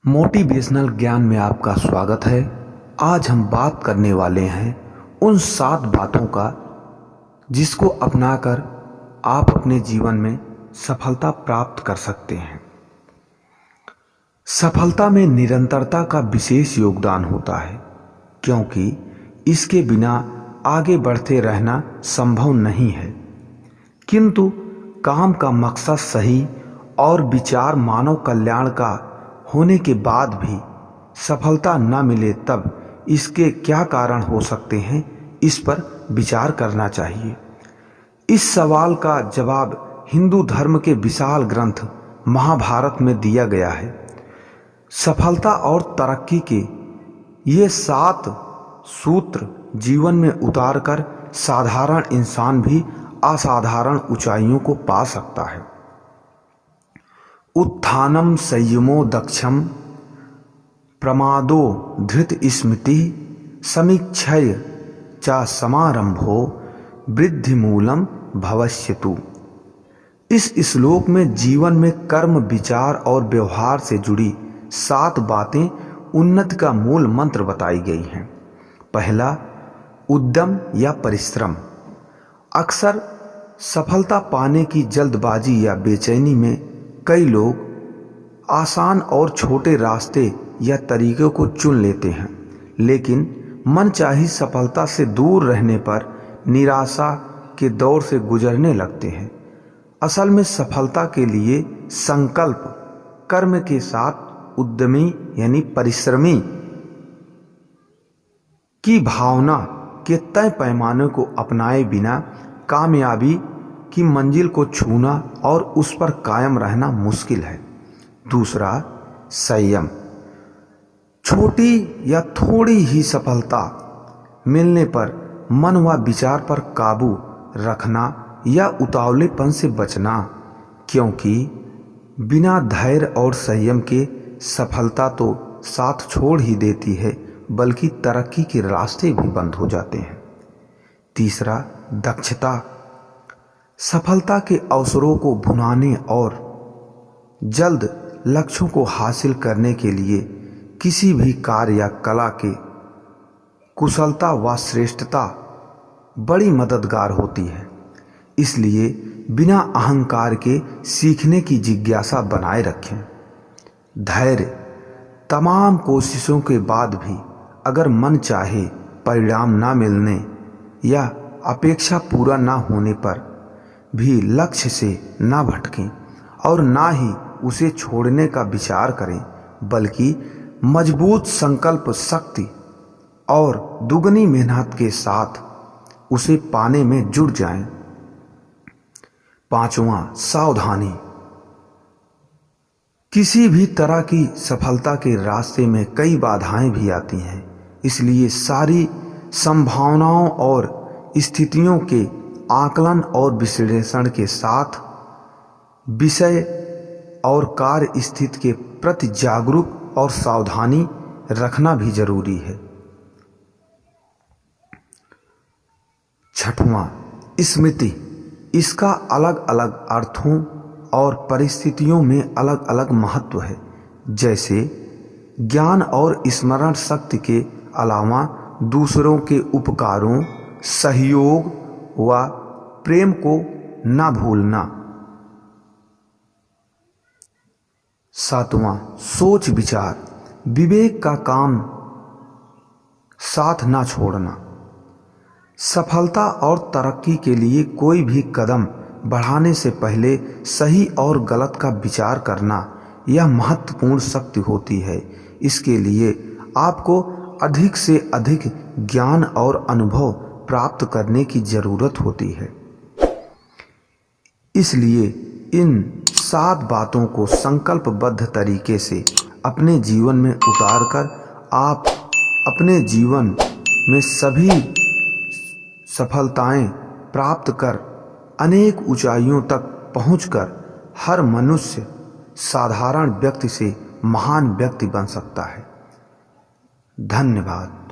Motivational ज्ञान में आपका स्वागत है। आज हम बात करने वाले हैं उन 7 बातों का जिसको अपनाकर आप अपने जीवन में सफलता प्राप्त कर सकते हैं। सफलता में निरंतरता का विशेष योगदान होता है, क्योंकि इसके बिना आगे बढ़ते रहना संभव नहीं है। किंतु काम का मकसद सही और विचार मानव कल्याण का होने के बाद भी सफलता न मिले तब इसके क्या कारण हो सकते हैं, इस पर विचार करना चाहिए। इस सवाल का जवाब हिंदू धर्म के विशाल ग्रंथ महाभारत में दिया गया है। सफलता और तरक्की के ये 7 सूत्र जीवन में उतारकर साधारण इंसान भी असाधारण ऊंचाइयों को पा सकता है। उत्थानम संयमो दक्षम प्रमादो धृत स्मृति समीक्षय च समारंभो वृद्धिमूलम भविष्यतु। इस श्लोक में जीवन में कर्म, विचार और व्यवहार से जुड़ी 7 बातें उन्नति का मूल मंत्र बताई गई हैं। पहला, उद्यम या परिश्रम। अक्सर सफलता पाने की जल्दबाजी या बेचैनी में कई लोग आसान और छोटे रास्ते या तरीकों को चुन लेते हैं, लेकिन मनचाही सफलता से दूर रहने पर निराशा के दौर से गुजरने लगते हैं। असल में सफलता के लिए संकल्प, कर्म के साथ उद्यमी यानी परिश्रमी की भावना के तय पैमाने को अपनाए बिना कामयाबी की मंजिल को छूना और उस पर कायम रहना मुश्किल है। दूसरा, संयम। छोटी या थोड़ी ही सफलता मिलने पर मन व विचार पर काबू रखना या उतावलेपन से बचना, क्योंकि बिना धैर्य और संयम के सफलता तो साथ छोड़ ही देती है, बल्कि तरक्की के रास्ते भी बंद हो जाते हैं। तीसरा, दक्षता। सफलता के अवसरों को भुनाने और जल्द लक्ष्यों को हासिल करने के लिए किसी भी कार्य या कला के कुशलता व श्रेष्ठता बड़ी मददगार होती है। इसलिए बिना अहंकार के सीखने की जिज्ञासा बनाए रखें। धैर्य। तमाम कोशिशों के बाद भी अगर मन चाहे परिणाम ना मिलने या अपेक्षा पूरा ना होने पर भी लक्ष्य से ना भटकें और ना ही उसे छोड़ने का विचार करें, बल्कि मजबूत संकल्प शक्ति और दुगनी मेहनत के साथ उसे पाने में जुट जाएं। पांचवा, सावधानी। किसी भी तरह की सफलता के रास्ते में कई बाधाएं भी आती हैं, इसलिए सारी संभावनाओं और स्थितियों के आकलन और विश्लेषण के साथ विषय और कार्य स्थिति के प्रति जागरूक और सावधानी रखना भी जरूरी है। छठवां, स्मृति। इसका अलग अलग अर्थों और परिस्थितियों में अलग अलग महत्व है। जैसे ज्ञान और स्मरण शक्ति के अलावा दूसरों के उपकारों, सहयोग व प्रेम को न भूलना। सातवां, सोच विचार। विवेक का काम साथ न छोड़ना। सफलता और तरक्की के लिए कोई भी कदम बढ़ाने से पहले सही और गलत का विचार करना यह महत्वपूर्ण शक्ति होती है। इसके लिए आपको अधिक से अधिक ज्ञान और अनुभव प्राप्त करने की जरूरत होती है। इसलिए इन 7 बातों को संकल्पबद्ध तरीके से अपने जीवन में उतारकर आप अपने जीवन में सभी सफलताएं प्राप्त कर अनेक ऊंचाइयों तक पहुंचकर हर मनुष्य साधारण व्यक्ति से महान व्यक्ति बन सकता है। धन्यवाद।